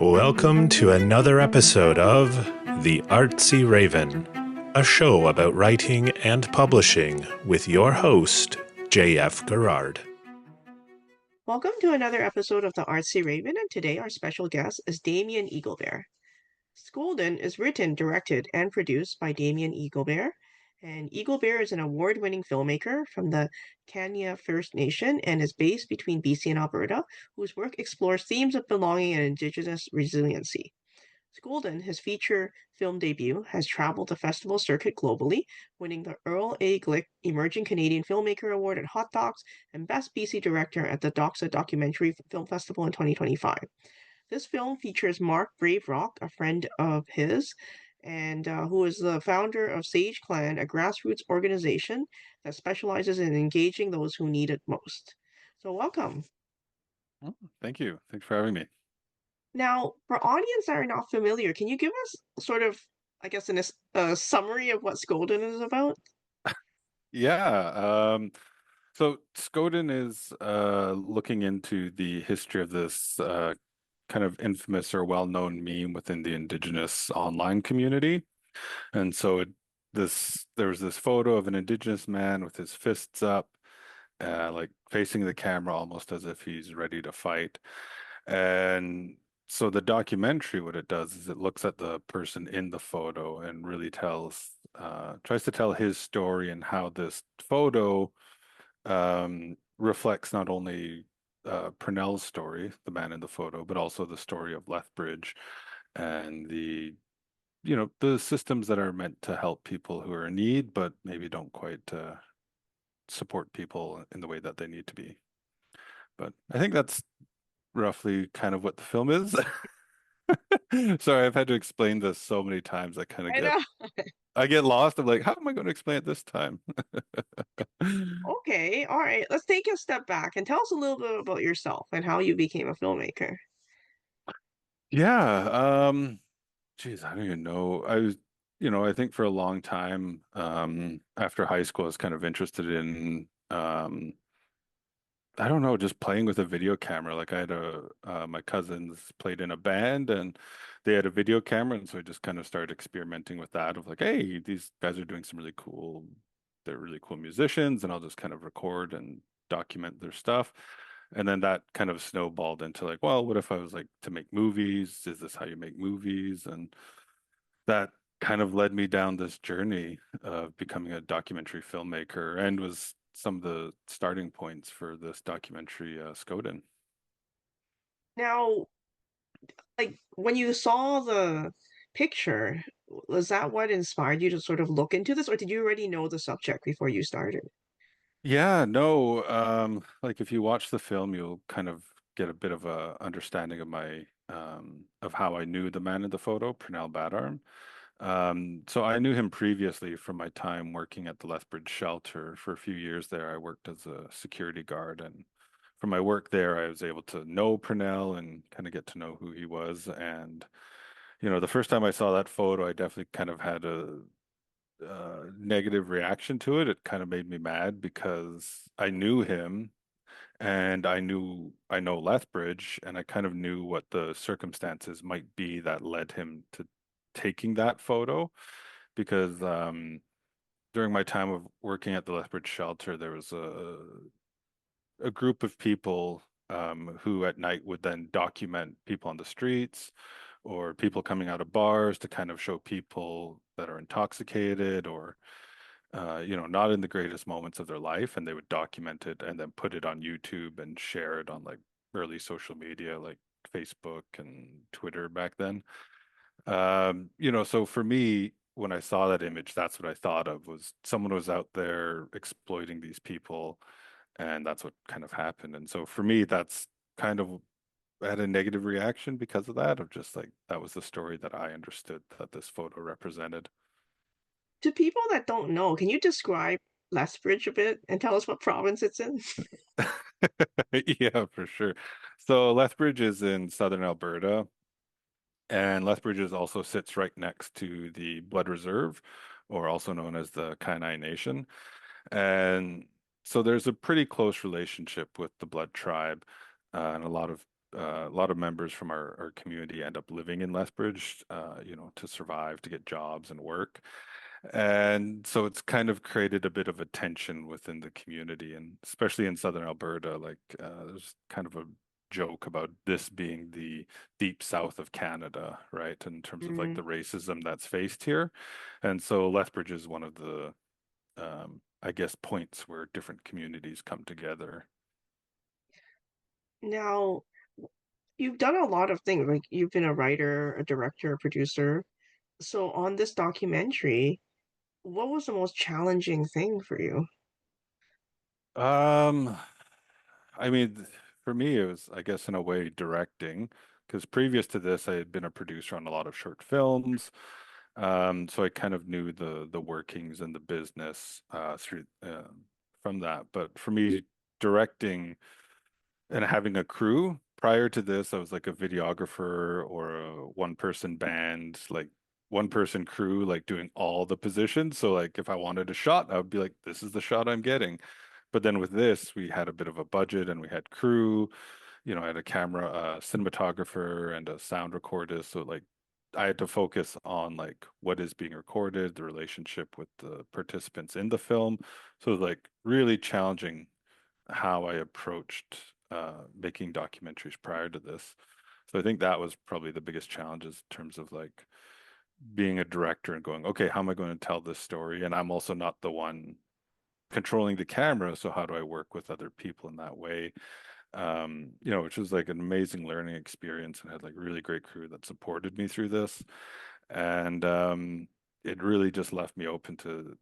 Welcome to another episode of The Artsy Raven, a show about writing and publishing with your host, J.F. Garrard. Welcome to another episode of the Artsy Raven, and today our special guest is Damien Eagle Bear. Skoden is written, directed, and produced by Damien Eagle Bear, and Eagle Bear is an award-winning filmmaker from the Kainai First Nation and is based between BC and Alberta, whose work explores themes of belonging and Indigenous resiliency. Skoden, his feature film debut, has traveled the festival circuit globally, winning the Earl A. Glick Emerging Canadian Filmmaker Award at Hot Docs and Best BC Director at the DOXA Documentary Film Festival in 2025. This film features Mark Brave Rock, a friend of his, and who is the founder of Sage Clan, a grassroots organization that specializes in engaging those who need it most. So, welcome. Oh, thank you. Thanks for having me. Now, for audience that are not familiar, can you give us sort of, I guess, a summary of what Skoden is about? Yeah. So Skoden is looking into the history of this kind of infamous or well-known meme within the Indigenous online community. And so there was this photo of an Indigenous man with his fists up, like facing the camera almost as if he's ready to fight. And so the documentary, what it does is it looks at the person in the photo and really tries to tell his story and how this photo reflects not only Pernell's story, the man in the photo, but also the story of Lethbridge and the systems that are meant to help people who are in need, but maybe don't quite support people in the way that they need to be. But I think that's roughly kind of what the film is. Sorry, I've had to explain this so many times. I know. I get lost. I'm like, how am I going to explain it this time? Okay, all right. Let's take a step back and tell us a little bit about yourself and how you became a filmmaker. Yeah. Geez, I don't even know. I think for a long time, after high school, I was kind of interested in, I don't know, just playing with a video camera. Like my cousins played in a band and they had a video camera. And so I just kind of started experimenting with that of like, hey, these guys are doing they're really cool musicians, and I'll just kind of record and document their stuff. And then that kind of snowballed into like, well, what if I was like to make movies? Is this how you make movies? And that kind of led me down this journey of becoming a documentary filmmaker and was some of the starting points for this documentary, Skoden. Now, like when you saw the picture, was that what inspired you to sort of look into this, or did you already know the subject before you started? Yeah, no, like if you watch the film, you'll kind of get a bit of a understanding of my of how I knew the man in the photo, Pernell Badarm. So I knew him previously from my time working at the Lethbridge shelter. For a few years there, I worked as a security guard, and from my work there, I was able to know Pernell and kind of get to know who he was. And the first time I saw that photo, I definitely kind of had a negative reaction to it. It kind of made me mad because I knew him and I know Lethbridge, and I kind of knew what the circumstances might be that led him to taking that photo. Because during my time of working at the Lethbridge shelter, there was a group of people who at night would then document people on the streets or people coming out of bars to kind of show people that are intoxicated or not in the greatest moments of their life, and they would document it and then put it on YouTube and share it on like early social media like Facebook and Twitter back then. So for me, when I saw that image, that's what I thought of was someone was out there exploiting these people, and that's what kind of happened. And so for me, that's kind of I had a negative reaction because of that, of just like that was the story that I understood that this photo represented. To people that don't know, can you describe Lethbridge a bit and tell us what province it's in? Yeah, for sure. So Lethbridge is in southern Alberta, and Lethbridge also sits right next to the Blood Reserve, or also known as the Kainai Nation. And so there's a pretty close relationship with the Blood tribe, and a lot of a lot of members from our community end up living in Lethbridge, to survive, to get jobs and work. And so it's kind of created a bit of a tension within the community, and especially in southern Alberta, like there's kind of a joke about this being the deep south of Canada, right? In terms of like Mm. the racism that's faced here. And so Lethbridge is one of the, I guess, points where different communities come together. Now, you've done a lot of things, like you've been a writer, a director, a producer. So on this documentary, what was the most challenging thing for you? Um, I mean, for me, it was, I guess, in a way, directing, because previous to this, I had been a producer on a lot of short films. So I kind of knew the workings and the business through from that. But for me, directing and having a crew, prior to this, I was like a videographer or a one-person band, like one-person crew, like doing all the positions. So like if I wanted a shot, I would be like, this is the shot I'm getting. But then with this, we had a bit of a budget and we had crew, I had a camera, a cinematographer and a sound recordist. So like I had to focus on like what is being recorded, the relationship with the participants in the film. So it was like really challenging how I approached making documentaries prior to this. So I think that was probably the biggest challenges in terms of like being a director and going, okay, how am I going to tell this story? And I'm also not the one controlling the camera, so how do I work with other people in that way? Which was like an amazing learning experience, and had like really great crew that supported me through this. And it really just left me open to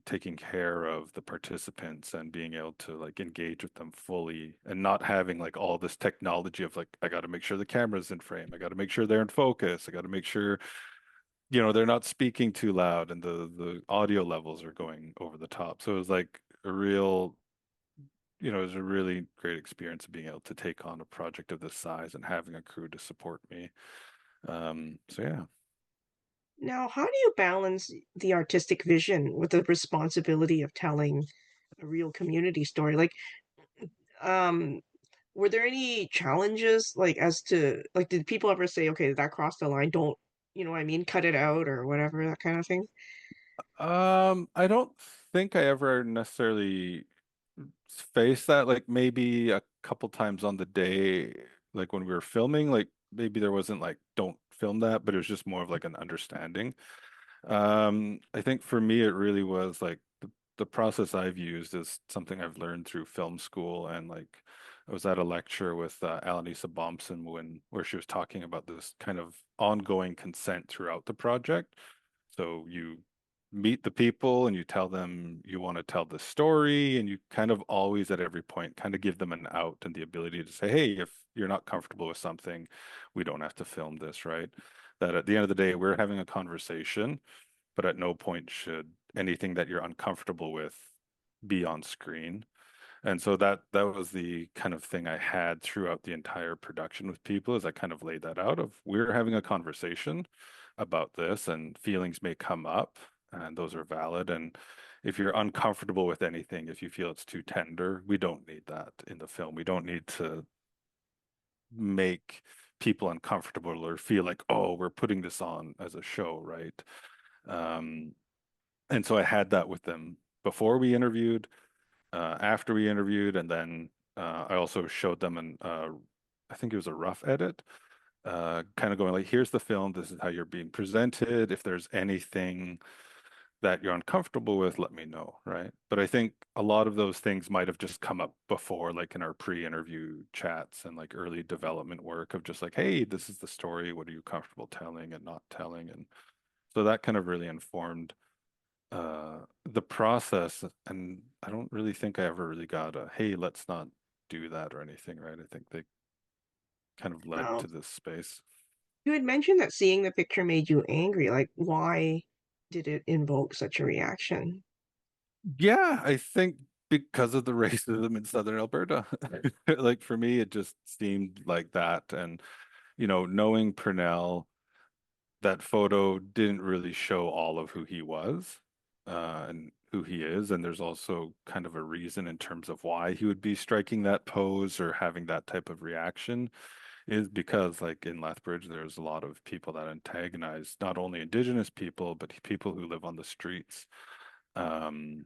taking care of the participants and being able to like engage with them fully and not having like all this technology of like I got to make sure the camera's in frame, I got to make sure they're in focus, I got to make sure they're not speaking too loud and the audio levels are going over the top. So it was like a real it was a really great experience of being able to take on a project of this size and having a crew to support me. So yeah. Now, how do you balance the artistic vision with the responsibility of telling a real community story? Like, um, were there any challenges, like, as to, like, did people ever say, okay, that crossed the line, don't, you know what I mean, cut it out or whatever, that kind of thing? I don't think I ever necessarily faced that. Like maybe a couple times on the day, like when we were filming, like maybe there wasn't like don't film that, but it was just more of like an understanding. I think for me, it really was like the process I've used is something I've learned through film school. And like I was at a lecture with Alanisa Bompson where she was talking about this kind of ongoing consent throughout the project. So you meet the people and you tell them you want to tell the story, and you kind of always at every point kind of give them an out and the ability to say, hey, if you're not comfortable with something, we don't have to film this, right? That at the end of the day, we're having a conversation, but at no point should anything that you're uncomfortable with be on screen. And so that was the kind of thing I had throughout the entire production with people, is I kind of laid that out of we're having a conversation about this and feelings may come up and those are valid. And if you're uncomfortable with anything, if you feel it's too tender, we don't need that in the film. We don't need to make people uncomfortable or feel like, oh, we're putting this on as a show, right? Um, and so I had that with them before we interviewed, after we interviewed, and then I also showed them I think it was a rough edit, kind of going like, here's the film, this is how you're being presented. If there's anything that you're uncomfortable with, let me know, right? But I think a lot of those things might have just come up before, like in our pre-interview chats and like early development work of just like, hey, this is the story. What are you comfortable telling and not telling? And so that kind of really informed the process. And I don't really think I ever really got a, hey, let's not do that or anything, right? I think they kind of led Now, to this space. you had mentioned that seeing the picture made you angry. Like, why did it invoke such a reaction? Yeah, I think because of the racism in Southern Alberta. Like for me, it just seemed like that. And, knowing Pernell, that photo didn't really show all of who he was, and who he is. And there's also kind of a reason in terms of why he would be striking that pose or having that type of reaction. is because like in Lethbridge, there's a lot of people that antagonize not only Indigenous people, but people who live on the streets. Um,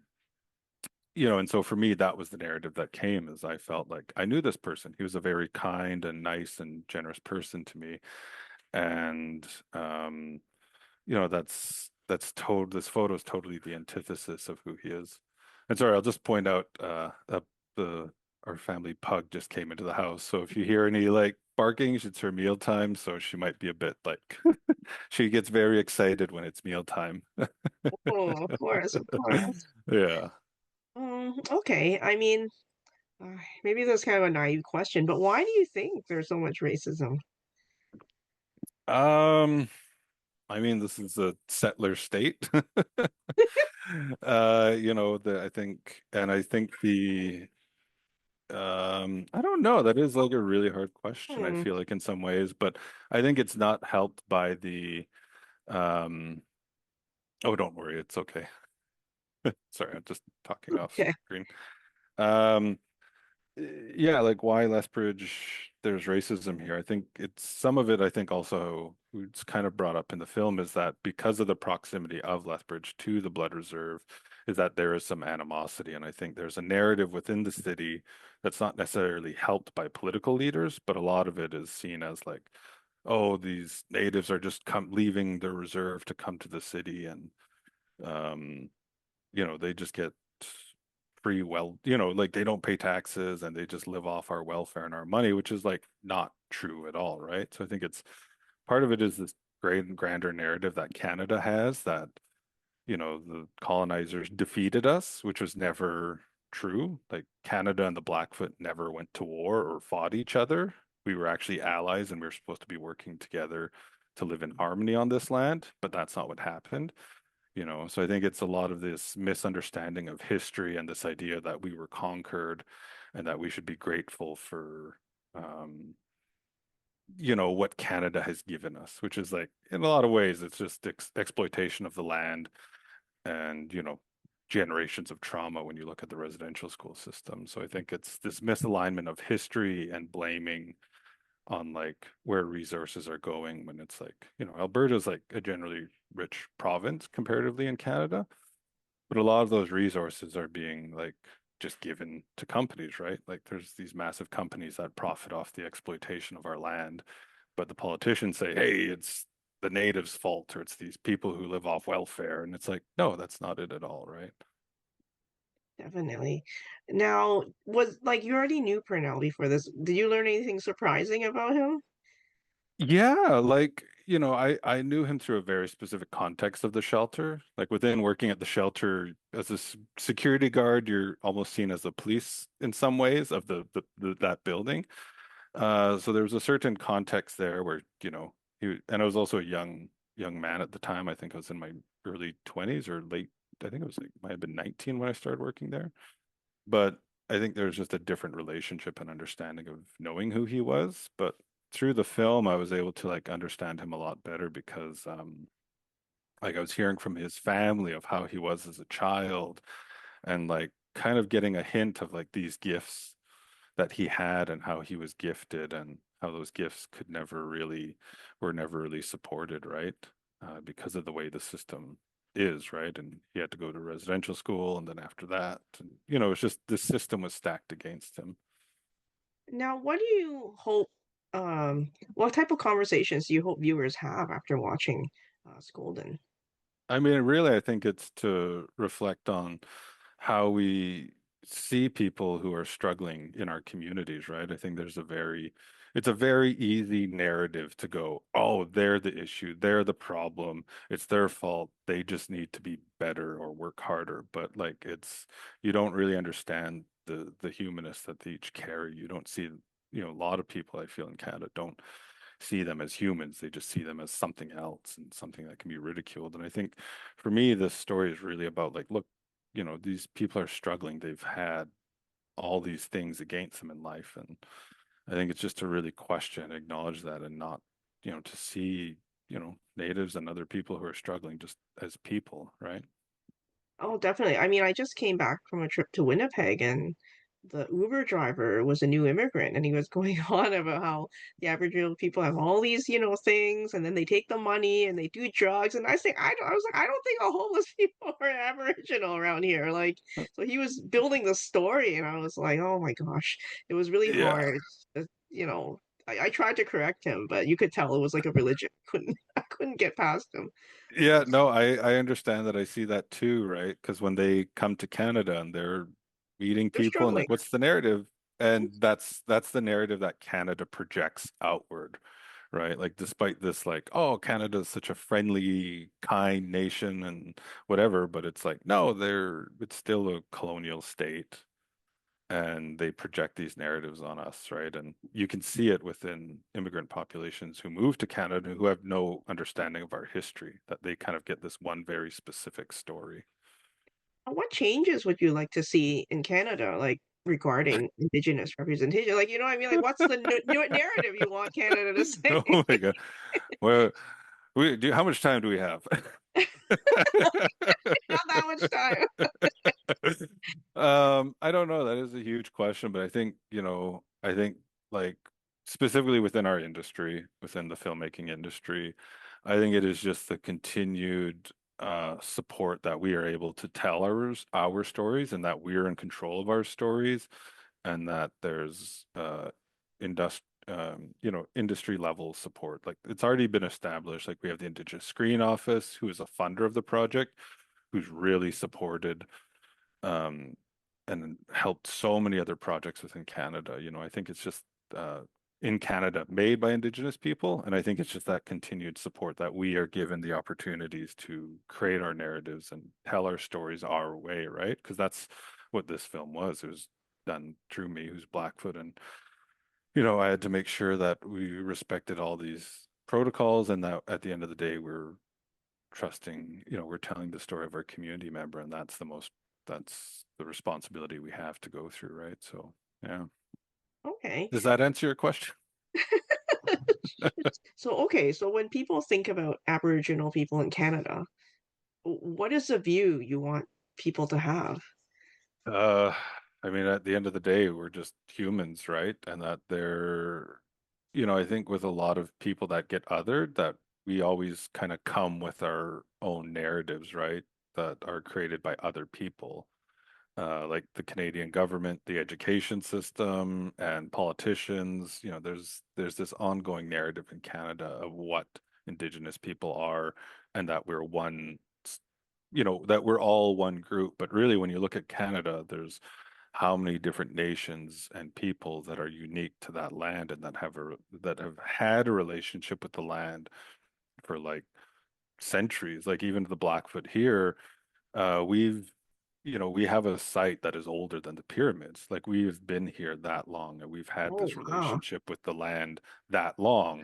and so for me, that was the narrative that came as I felt like I knew this person. He was a very kind and nice and generous person to me. And this photo is totally the antithesis of who he is. And sorry, I'll just point out the our family pug just came into the house. So if you hear any like barking, it's her mealtime. So she might be a bit like she gets very excited when it's mealtime. Oh, of course, of course. Yeah. Okay. I mean, maybe that's kind of a naive question, but why do you think there's so much racism? Um, I mean, this is a settler state. I think I don't know. That is like a really hard question, I Hmm. feel like in some ways, but I think it's not helped by um, oh, don't worry, it's okay. Sorry, I'm just talking off Okay. screen. Um, yeah, like why Lethbridge, there's racism here. I think it's some of it, I think also it's kind of brought up in the film is that because of the proximity of Lethbridge to the Blood Reserve, is that there is some animosity. And I think there's a narrative within the city that's not necessarily helped by political leaders, but a lot of it is seen as like, oh, these natives are just come leaving the reserve to come to the city and um they just get free like they don't pay taxes and they just live off our welfare and our money, which is like not true at all, right? So I think it's part of it is this great and grander narrative that Canada has that, the colonizers defeated us, which was never true. Like Canada and the Blackfoot never went to war or fought each other. We were actually allies and we were supposed to be working together to live in harmony on this land, but that's not what happened. So I think it's a lot of this misunderstanding of history and this idea that we were conquered and that we should be grateful for, um, what Canada has given us, which is like, in a lot of ways, it's just exploitation of the land and, generations of trauma when you look at the residential school system. So I think it's this misalignment of history and blaming on like where resources are going when it's like, Alberta's like a generally rich province comparatively in Canada, but a lot of those resources are being like just given to companies, right? Like there's these massive companies that profit off the exploitation of our land, but the politicians say, hey, it's the natives' fault or it's these people who live off welfare. And it's like, no, that's not it at all, right? Definitely. Now, was like you already knew Pernell before this. Did you learn anything surprising about him? Yeah, like, I knew him through a very specific context of the shelter. Like within working at the shelter as a security guard, you're almost seen as the police in some ways of that building. So there was a certain context there where, and I was also a young man at the time. I think I was in my early 20s or late, I think it was like might have been 19 when I started working there. But I think there was just a different relationship and understanding of knowing who he was. But through the film, I was able to like understand him a lot better because like I was hearing from his family of how he was as a child and like kind of getting a hint of like these gifts that he had and how he was gifted and how those gifts were never really supported, right? Because of the way the system is, right? And he had to go to residential school and then after that, and, it's just the system was stacked against him. Now, what do you hope, what type of conversations do you hope viewers have after watching Skoden? I mean, really, I think it's to reflect on how we see people who are struggling in our communities, right? I think it's a very easy narrative to go, oh, they're the issue, they're the problem, it's their fault, they just need to be better or work harder. But like you don't really understand the humanness that they each carry. You don't see, a lot of people I feel in Canada don't see them as humans. They just see them as something else and something that can be ridiculed. And I think for me, this story is really about like, look, these people are struggling. They've had all these things against them in life. And I think it's just to really question, acknowledge that and not, to see, natives and other people who are struggling just as people, right? Oh, definitely. I mean, I just came back from a trip to Winnipeg, and the Uber driver was a new immigrant, and he was going on about how the Aboriginal people have all these, things, and then they take the money and they do drugs. And I was like, I don't think all homeless people are Aboriginal around here. Like, so he was building the story, and I was like, oh my gosh, it was really Yeah. hard. uh, You know, I tried to correct him, but you could tell it was like a religion. I couldn't get past him. Yeah, no, I understand that. I see that too, right? Because when they come to Canada and they're meeting They're people and struggling. like, what's the narrative? And that's the narrative that Canada projects outward, right? Like, despite this, like, oh, Canada is such a friendly, kind nation and whatever, but it's like, no, it's still a colonial state, and they project these narratives on us, right? And you can see it within immigrant populations who move to Canada who have no understanding of our history, that they kind of get this one very specific story. What changes would you like to see in Canada, like regarding Indigenous representation? Like, you know what I mean? Like, what's the new narrative you want Canada to say? Oh my God. Well, how much time do we have? Not that much time. I don't know. That is a huge question, but I think, I think like specifically within our industry, within the filmmaking industry, I think it is just the continued support that we are able to tell our stories, and that we're in control of our stories, and that there's industry level support. Like, it's already been established. Like, we have the Indigenous Screen Office, who is a funder of the project, who's really supported um, and helped so many other projects within Canada. I think it's just uh, in Canada made by Indigenous people. And I think it's just that continued support that we are given the opportunities to create our narratives and tell our stories our way, right? Because that's what this film was. It was done through me, who's Blackfoot. And, I had to make sure that we respected all these protocols, and that at the end of the day, we're trusting, we're telling the story of our community member, and that's the responsibility we have to go through, right? So, yeah. Okay. Does that answer your question? So when people think about Aboriginal people in Canada, what is the view you want people to have? Uh, I mean, at the end of the day, we're just humans, right? And that I think with a lot of people that get othered, that we always kind of come with our own narratives, right? That are created by other people. Like the Canadian government, the education system, and politicians. There's this ongoing narrative in Canada of what Indigenous people are, and that that we're all one group. But really, when you look at Canada, there's how many different nations and people that are unique to that land, and that have had a relationship with the land for like centuries. Like, even the Blackfoot here, we have a site that is older than the pyramids. Like, we've been here that long, and we've had Oh, this wow. relationship with the land that long,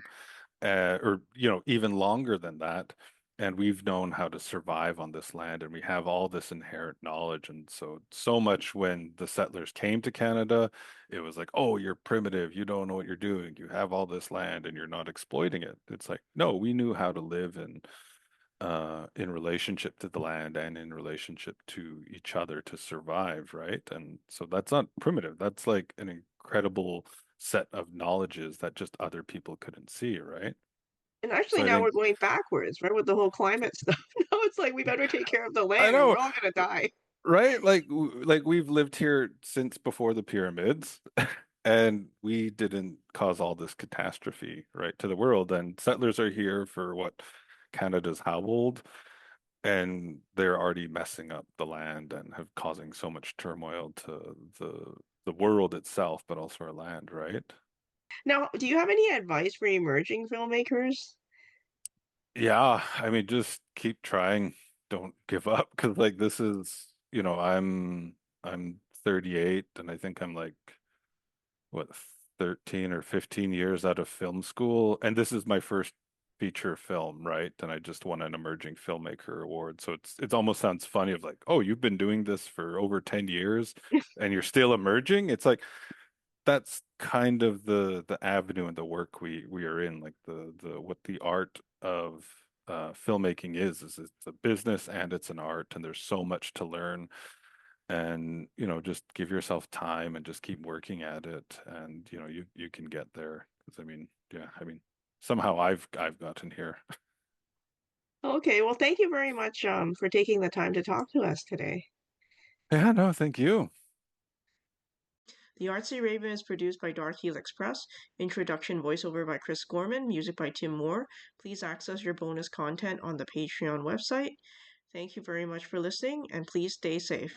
or, even longer than that. And we've known how to survive on this land, and we have all this inherent knowledge. And so much when the settlers came to Canada, it was like, oh, you're primitive. You don't know what you're doing. You have all this land and you're not exploiting it. It's like, no, we knew how to live in relationship to the land and in relationship to each other to survive, right? And so that's not primitive. That's like an incredible set of knowledges that just other people couldn't see, right? And So actually I now think, we're going backwards, right? With the whole climate stuff. Now it's like we better take care of the I land or know, we're all gonna die. right? Like we've lived here since before the pyramids, and we didn't cause all this catastrophe, right, to the world. And settlers are here for what, Canada's how old? And they're already messing up the land and have causing so much turmoil to the world itself, but also our land, right? Now, do you have any advice for emerging filmmakers? Yeah, I mean, just keep trying. Don't give up, because like this is, I'm 38, and I think I'm like what, 13 or 15 years out of film school, and this is my first feature film, right? And I just won an emerging filmmaker award. So it almost sounds funny of like, oh, you've been doing this for over 10 years and you're still emerging. It's like, that's kind of the avenue and the work we are in, like the what the art of filmmaking is it's a business and it's an art, and there's so much to learn. and just give yourself time and just keep working at it, and you can get there. Because somehow I've gotten here. Okay, well, thank you very much for taking the time to talk to us today. Yeah, no, thank you. The Artsy Raven is produced by Dark Helix Press. Introduction voiceover by Chris Gorman. Music by Tim Moore. Please access your bonus content on the Patreon website. Thank you very much for listening, and please stay safe.